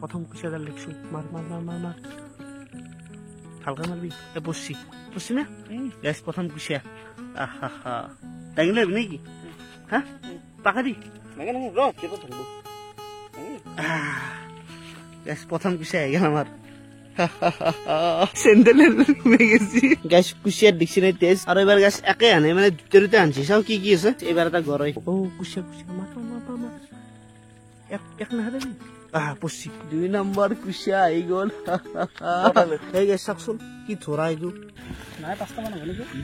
প্রথম কুশিয়াটা লিখছু মার মার মার মার মার হালকা মারবি বসছি বসছি না গ্যাস প্রথম কুশিয়া আহা হা টাইম লাগবে নাকি হ্যাঁ পাকা দি গ্যাস প্রথম কুশিয়া হয়ে গেল আমার স্যান্ডেলের ঘুমে গেছি গ্যাস কুশিয়ার ডিকশনারি টেস্ট আর এবার গ্যাস একে আনে মানে দুটো আনছি সব কি কি আছে এবার এটা গড়াই ও কুশিয়া কুশিয়া মার মার মার মার এক না হাতে পড়ছি 2 নম্বর কুশিয়া এই গোল এই গ্যাস শাকসুন কি থোড়া এগু নাই 5টা মানে হলো কি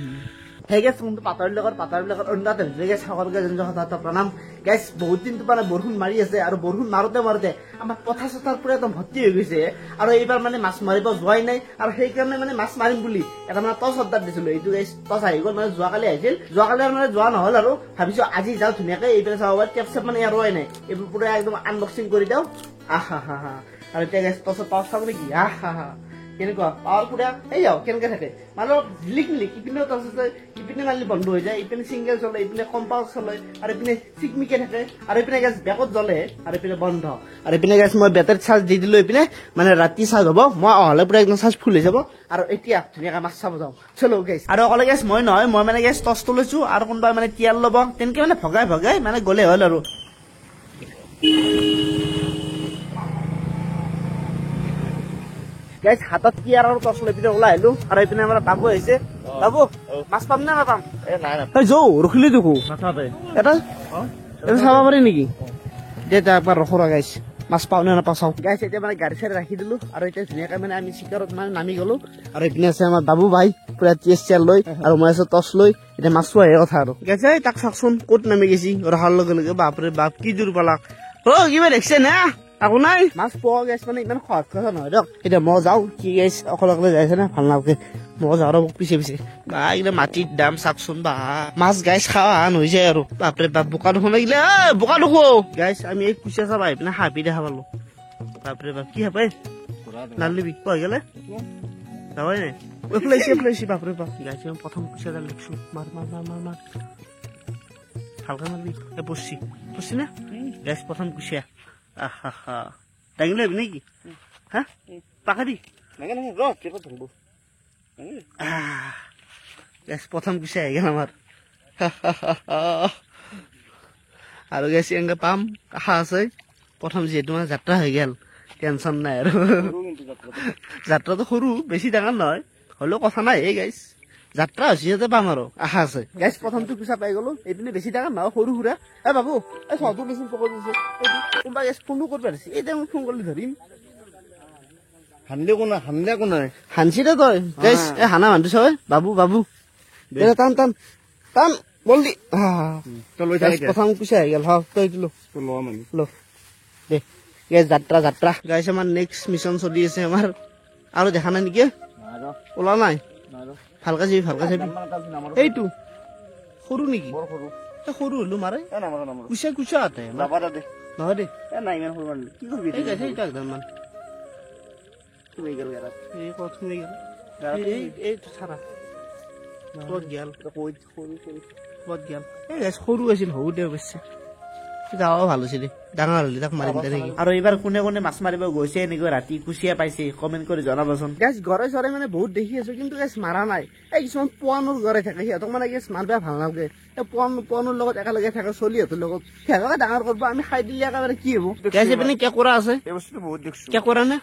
হে গ্যাস তুমি পাতার লগর অন্যতে গ্যাস সকল গ্যাস যথাযথ প্ৰণাম গ্যাস বহুত দিন মানে বৰষুণ মাৰি আছে আৰু বৰষুণ মাৰোতে আমাৰ পথাৰ চথাৰ পুৰা একদম ভৰ্তি হৈ গৈছে আৰু এইবাৰ মানে মাছ মাৰিব যোৱাই নাই আৰু সেইকাৰণে মানে মাছ মাৰিম বুলি এটা মানে টচ অৰ্ডাৰ দিছিলো এইটো গ্যাস টচ আহি গ'ল মানে যোৱাকালি আহিছিল যোৱাকালি মানে যোৱা নহ'ল আৰু ভাবিছো আজি যাওঁ ধুনীয়াকৈ এইফালে চাব পাৰি টেপ চেপ মানে এৰোৱাই নাই এইবোৰ পুৰা একদম আনবক্সিং কৰি দিওঁ আহা হা হা আৰু এতিয়া গ্যাস টচত টচ চাব নেকি আহা হা কেনেকুৱা পাৱাৰ পুৰা এই যাও কেনেকে থাকে মানে লিক ইপিনে টচ আছে ইপিনে মালি বন্ধ হৈ যায় ইপিনে সিংগেল চলে ইপিনে কম্পাউণ্ড চলে আৰু ইপিনে চিকমিকে থাকে আৰু ইপিনে গেছ বেকত জ্বলে আৰু ইপিনে বন্ধ আৰু ইপিনে গেছ মই বেটাৰী চাৰ্জ দি দিলো ইপিনে মানে ৰাতি চাৰ্জ হ'ব মই অহলে পুৰা একদম চাৰ্জ ফুল হৈ যাব আৰু এতিয়া ধুনীয়াকৈ মাছ চাব যাওঁ চলো গেছ আৰু অকলে গেছ মই নহয় মই মানে গেছ টচটো লৈছো আৰু কোনোবাই মানে টিয়াৰ ল'ব তেনেকে মানে ভগাই মানে গ'লে হ'ল আৰু গাইজ হাতত কি আৰু টচ লৈ পিনে ওলাই আহিলো আৰু এইপিনে আমাৰ বাবু আহিছে বাবু মাছ পাম নে নাপাম যৌ ৰখিলি দেখো এটা চাব পাৰি নেকি এতিয়া একবাৰ ৰখো গাইছ মাছ পাও নে নাপাওঁ চাওঁ গাইছ এতিয়া মানে গাড়ী চাড়ী ৰাখি দিলো আৰু এতিয়া ধুনীয়াকৈ মানে আমি চিকাৰত মানে নামি গলো আৰু এইপিনে আছে আমাৰ বাবু ভাই পুৰা টিএছ চেয়াৰ লৈ আৰু মই আছো টচ লৈ এতিয়া মাছ চোৱাহে কথা আৰু গাইছে তাক চাওকচোন ক'ত নামি গেছি ৰখাৰ লগে লগে বাপৰে বাপ কি দূৰ পালাক অ কিবা দেখিছে না আকৌ নাই মাছ পোৱা গেছ মানে ইমান সহজ কথা নহয় দিয়ক এতিয়া মই যাওঁ কি গেছ অকলে যাইছে না ভাল নালাগে মই যাওঁ আৰু পিছে বা এইগিলা মাটিৰ দাম চাওকচোন বা মাছ গাইছ খাৱা হান হৈ যায় আৰু বাপৰে বাপ বোকা দুখন লাগিলে বোকা দুখো গাইছ আমি এই কুচিয়া চাব আহি পিনে হাপি দেখা পালো বাপৰে বাপ কি হাপাই নালিবি কৈ গেলে যাবাই নাই ফ্লাইছি বাপৰে বাপ গাইছ প্ৰথম কুচিয়া এটা লিখছো মাৰ মাৰ মাৰ মাৰ মাৰ হালকা মারবি বসছি না গ্যাস প্রথম কুশিয়া আহা হা টাইম লাগবে নাকি হ্যাঁ পাকা দি গ্যাস প্রথম কুশিয়া হয়ে গেল আমার আর গ্যাস এঙ্গে পাম আশা আছে প্রথম যেহেতু মানে যাত্রা হয়ে গেল টেনশন নাই আর যাত্রা তো সরু বেশি ডাঙৰ নহয় হলেও কথা নাই এই গাইছ যাত্ৰা হৈছে পাম আৰু আশা আছে গাইছ প্ৰথমটো কুচা পাই গলো এইপিনে বেছি ডাঙৰ নহয় সৰু সুৰা এ বাবু এই চহটো বেছি পকৰি দিছে কোনোবা গেছ ফোনো কৰিব পাৰিছে এতিয়া মই ফোন কৰিলে ধৰিম হানলে কোন হানছি দে তই গাইছ এই হানা মানুহ চাই বাবু টান টান টান বলদি প্ৰথম কুচা আহি গেল তই ল দে গাইছ যাত্ৰা গাইছ আমাৰ নেক্সট মিছন চলি আছে আমাৰ আৰু দেখা নাই নেকি ওলা নাই ভালকে যাবি এইটো সৰু নেকি সৰু হলো মাৰে কুচা হাতে নহয় দে কি কৰিবি একদম সৰু আছিল সৰু দে অৱশ্যে যাওঁ ভাল হৈছিল ডাঙৰ হলে তাক মাৰিম দে নেকি আৰু এইবাৰ কোনে মাছ মাৰিব গৈছে এনেকৈ ৰাতি কুচিয়া পাইছে কমেণ্ট কৰি জনাবচোন গেছ ঘৰে চৰে মানে বহুত দেখি আছো কিন্তু গেছ মাৰা নাই এই কিছুমান পোৱানোৰ ঘৰে থাকে সিহঁতক মানে গেছ মাৰিব ভাল নালাগে এই পোৱানোৰ লগত একেলগে থাকে চলিহঁতৰ লগত সিহঁতকে ডাঙৰ কৰিব আমি খাই দিলে একেবাৰে কি হব গেছ এইপিনে কেঁকোৰা আছে এই বস্তুটো বহুত দেখিছো কেঁকোৰা নে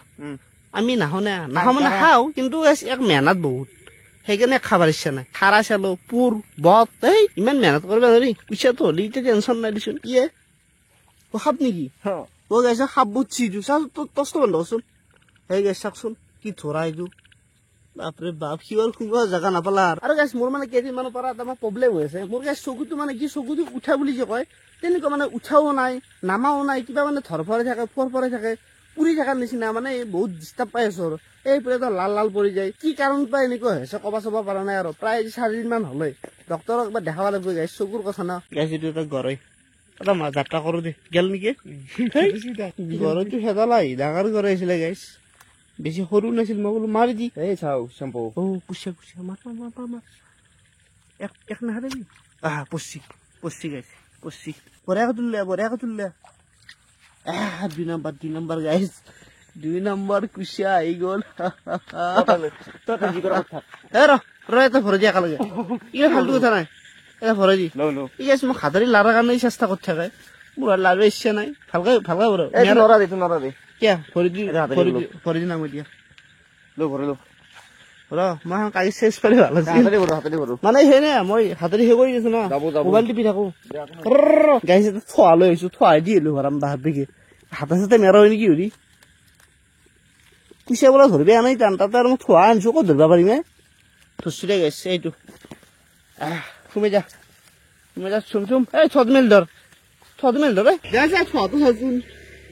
আমি নাখাওঁ মানে খাওঁ কিন্তু এক মেহনত বহুত সেইকাৰণে খাবাৰ ইচ্ছা নাই খাৰা চালো পুৰ বত এই ইমান মেহনত কৰিব নোৱাৰি কুচিয়াটো হলি এতিয়া টেনচন নাই দিছোন কি খাপ নেকি ও গাইছ খাপ বুঝছি টচটো বন্ধ করছোন সেই গাইছ চাকচোন কি ধরা এইটো বাপরে বাপ সিওর খুব জায়গা নাপালা আৰু গাইছ মোৰ মানে কেইদিনমানৰ পৰা এটা প্ৰব্লেম হৈ আছে মোৰ গাইছ চকুটো মানে কি চকুটো উঠা বুলি যে কয় তেনেকুৱা মানে উঠাও নাই নামাও নাই কিবা মানে ধৰফৰাই থাকে ফৰফৰাই থাকে পুৰি থকাৰ নিচিনা মানে বহুত ডিষ্টাৰ্ব পাই আছো আৰু এই পুৰা লাল পৰি যায় কি কাৰণ পাই এনেকুৱা হৈছে কবা চবা পৰা নাই আৰু প্ৰায় 4 দিন মান হলে ডক্তৰক একবাৰ দেখাব লাগিব গাইছ চকুৰ কথা না গাইছ এইটো এটা গৰৈ এটা যাত্ৰা কৰো দে গেল নেকি গৰৈটো সেদালাই ডাঙৰ গৰৈ আছিলে গাইছ বেছি সৰু নাছিল মই বোলো মাৰি দি এই চাও চেম্পু ও কুচিয়া মাৰ এক না হাতে পচি গাইছ পচি বঢ়িয়াকে তুললে 2 নম্বৰ গাইছ 2 নম্বৰ কুচিয়া আহি গ'ল তই যি কৰা কথা এটা ভৰাই দিয়া একেলগে ইয়ে ফাল্টু কথা নাই এটা ভৰাই দি ই গাইছ মোক হাতেৰে লাৰাৰ কাৰণে চেষ্টা কৰি থাকে মোৰ আৰু লাৰিব ইচ্ছা নাই ভালকে ভৰাই নৰা দে কিয় ভৰি দি নাম দিয়া ভৰি ল মই কালি চেষ্টা কৰি ভাল আছিল মানে সেই নে মই হাতেৰে সেই কৰি দিছো ন মোবাইল টিপি থাকো গাইছে থোৱা লৈ আহিছো থোৱাই দি আহিলো ভৰাম ভাবিকে হাতে চাতে মেৰা হয় নেকি হৰি কুচিয়া বোলা ধৰিব আনাই টান তাতে আৰু মই থোৱা আনিছো ক'ত ধৰিব পাৰিম ধৰছো দে গাইছে এইটো সোমাই যা চুম এই থদ মেল ধৰ গাইছে থোৱাটো চাচোন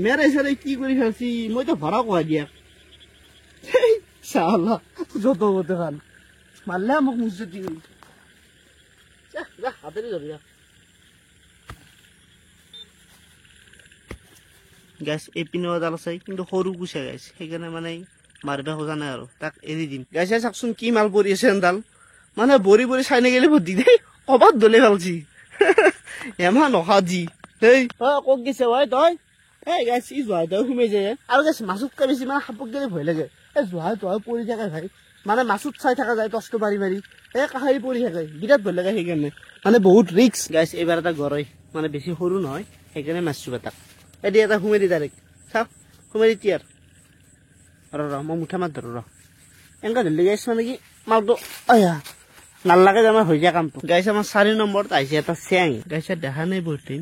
মেৰা হিচাপে কি কৰি খাইছি মইতো ভৰা কোৱা দিয়া চালা যত হতে খান মারলে মোক মুছে দি যা হাতেরে ধরিয়া গাছ এই পিনেও জাল আছে কিন্তু সৰু কুচিয়া গাইছ সেইকাৰণে মানে মাৰিব খোজা নাই আৰু তাক এৰি দিম গাইছে চাকচোন কি মাল পৰি আছে এডাল মানে বৰি চাই নেগেলে ভৰ্তি দেই কবাত দলে ভালছি এমাহ নখা যি এই কক গেছে তই এই গাছ ই যোৱাই তই সোমাই যায় আৰু গাছ মাছতকৈ বেছি মানে সাপক গেলে ভয় লাগে যোৱাই তই পৰি থাকে ভাই মানে মাছত চাই থকা যায় টচটো মাৰি কাহাৰি পৰি থাকে বিৰাট ভয় লাগে সেইকাৰণে মানে বহুত ৰিক্স গাইছ এইবাৰ এটা গৰৈ মানে বেছি সৰু নহয় সেইকাৰণে মাছছো তাক এদি এটা সোমাই দি ডাইৰেক্ট চাওক সোমাই দি তিয়াৰ মই মুঠা মাছ ধৰো এনেকুৱা ধৰিলে গাইছ মানে কি মালটো নালাগে যে আমাৰ হৈ যায় কামটো গাইছ আমাৰ 4 নম্বৰত আহিছে এটা চেং গাইছ দেখা নাই বহুত দিন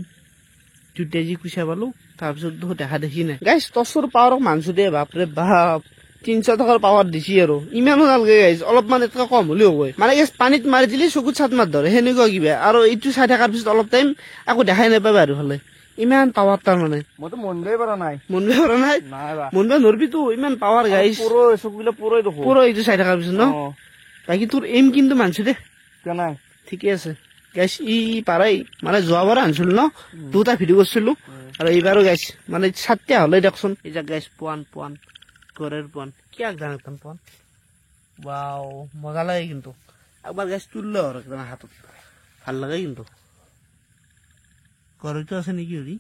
2 কেজি কুচিয়া পালো তাৰপিছত দেখা দেখি নাই গাইছ টচৰ পাৱাৰক মানছো দে বাপৰে বাপ 300 টকাৰ পাৱাৰ দিছি আৰু ইমানো নালগে গাইছ অলপমান এটা কম হলেও হ'ব মানে গাইছ পানীত মাৰি দিলি চকুত চাট মাৰ ধৰে সেনেকুৱা কিবা আৰু এইটো চাই থকাৰ পিছত অলপ টাইম আকৌ দেখাই নাপাবা আৰু ভালে ইমান পাৱাৰ তাৰ মানে মইতো মনবই পৰা নাই মনবা নৰবিতো ইমান পাৱাৰ গাইছ চকুবিলাক পুৰই দেখো পুৰো এইটো চাই থকাৰ পিছত ন বাকী তোৰ এম কিন্তু মানছো দে কিয় নাই ঠিকে আছে গাইছ ই পাৰাই মানে যোৱাবাৰ আনিছিল ন দুটা ভিডিঅ' কৰিছিলো আৰু এইবাৰো গাইছ মানে 7টা হলে দেখচোন এই যে গাইছ পোৱান গরের পান কি একদম পান ওয়াও মজা লাগে কিন্তু একবার গাছ তুললে আর একদম হাতত ভাল লাগে কিন্তু গরেটো আছে নাকি হরি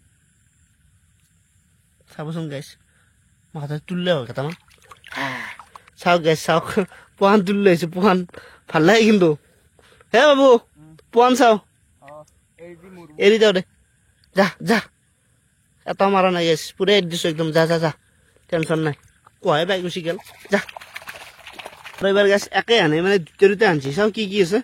চাবচোন গাইছ মাথা তুললে হয় কেটামান চাও গাইছ চাও পান তুললে আছে পান ভাল লাগে কিন্তু হে বাবু পান চাও এৰি দাও দে যা এটা মাৰা নাই গাইছ পুৰা এৰি দিছো একদম যা টেনশন নাই কয় বাই গুচি গেল যা এবার গাছ একে আনে মানে দুটা আনছি চাও কি আছে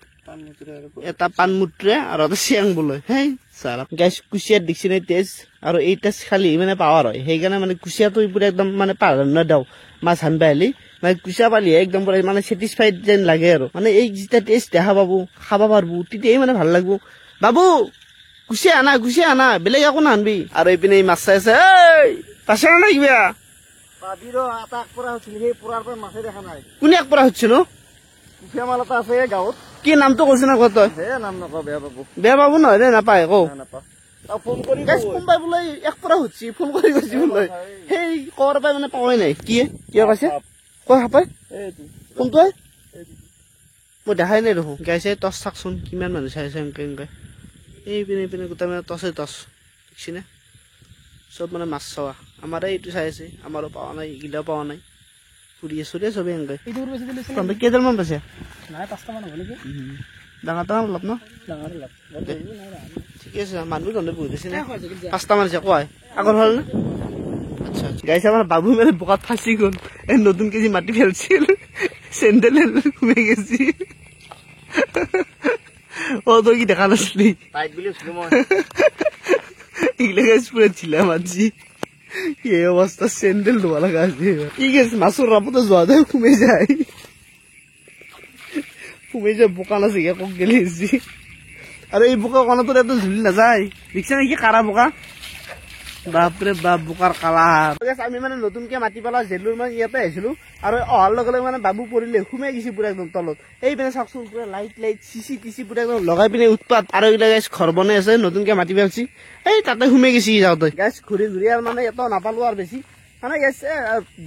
এটা পানমুত্রে আর এটা চিয়াং বলে হেই সারা গাছ কুচিয়ার দেখছি নাই তেজ আর এই তেজ খালি মানে পাওয়ার হয় সেইকাৰণে মানে কুচিয়াটো পুরো একদম মানে পাহাড় দাও মাছ হান পাইলি মানে কুচিয়া পালি একদম পুরো মানে স্যাটিসফাইড যেন লাগে আর মানে এই যেটা টেস্ট দেখা পাবো খাবা পারবো তেতিয়াই মানে ভাল লাগবো বাবু কুচিয়া আনা বেলেগ একো নানবি আর এইপিনে এই মাছ চাই আছে এই পাছে না কিবা কোনে এক পৰা হচ্ছে নো কি নামটো কৈছে না কত বেয়া পাবো নহয় দে নাপায় কৌ কোনবাই বোলে এক পৰা হচ্ছে ফোন কৰি কৈছে বোলে সেই কৰ পাই মানে পাৱাই নাই কিয় কৈছে কয় হাপাই কোনটো মই দেখাই নাই দেখোন গাইছে টচ চাকচোন কিমান মানুহ চাইছে এনেকে এইপিনে গোটেই মানে টচে টচ দেখিছেনে সব মানে মাছ চাওয়া আমার এইটো চাই আছে আমারও পাওয়া নাই এগুলাও পাওয়া নাই ফুরি আছো রে সবে এনেকে কেইডালমান পাইছে ডাঙৰটা অলপ ন ঠিকে আছে মানুহ ধৰণে বহুত আছে না 5টা মান আছে কয় আগৰ হল না আচ্ছা গাইছে আমার বাবু মানে বোকাত ফাঁসি গল এই নতুন কেজি মাটি ফেলছিল স্যান্ডেল ঘুমে গেছি ও তো কি দেখা নাছলি টাইট বুলি ছিল মই এগুলা গাছ পুরো ছিলাম আজি এই অবস্থা স্যান্ডেল ধোয়া লাগা আছে ঠিক আছে মাছুর রাপতে যাওয়া যায় ঘুমে যায় বোকা নাছে কক গেলেছি আর এই বোকা কোনো তোর এত ঝুলি না যায় দেখছে নাকি কারা বোকা বাপরে বাপ বোকার কালার আমি মানে নতুনকে মাটি পেলা জেলুর মানে ইয়াতে আহিছিলো আর অহাৰ লগে লগে মানে বাবু পৰিলে ঘুমাই গেছি পুরা একদম তলত এই পিনে চাকচোন পুরা লাইট চিচি টিচি পুরা একদম লগাই পিনে উৎপাত আর এইগুলা গাছ ঘর বনাই আছে নতুনকে মাটি পেলছি এই তাতে ঘুমাই গেছি যাওঁতে গাছ ঘূৰি আৰ মানে এটাও নাপালো আৰ বেশি মানে গাছ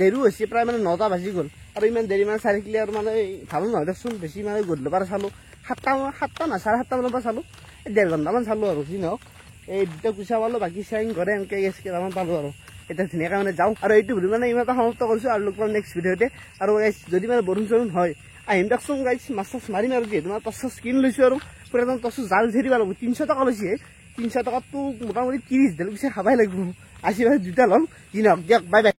দেৰিও হৈছে প্ৰায় মানে 9টা বাজি গল আর ইমান দেরি মানে 4 কিলো আর মানে ভালো নহয় দেখোন বেশি মানে গধূলি পাৰ চালো 7টা না 7:30 মানৰ পৰা চালো 1.5 ঘণ্টামান চালো আৰু যি নহওক এই দুটা কুচিয়া পালো বাকি চেং ঘৰে এনেকে গেছ কেইটামান পালো আৰু এতিয়া ধুনীয়াকৈ মানে যাওঁ আৰু এইটো ভিডিঅ মানে ইমান এটা সমাপ্ত কৰিছোঁ আৰু লগ পাম নেক্সট ভিডিঅ'তে আৰু গাইছ যদি মানে বৰষুণ চৰষুণ হয় আহিম দিয়কচোন গাইছ মাছ চাছ মাৰিম আৰু যিহেতু মই টচ কিনি লৈছোঁ আৰু পুৰা একদম টচ জাল ধৰি দিব লাগিব 300 টকা লৈছে 300 টকাততো মোটামুটি 30 ডাল পিছে খাবাই লাগিব 80 দুটা ল'ম যি নহওক দিয়ক বাই বাই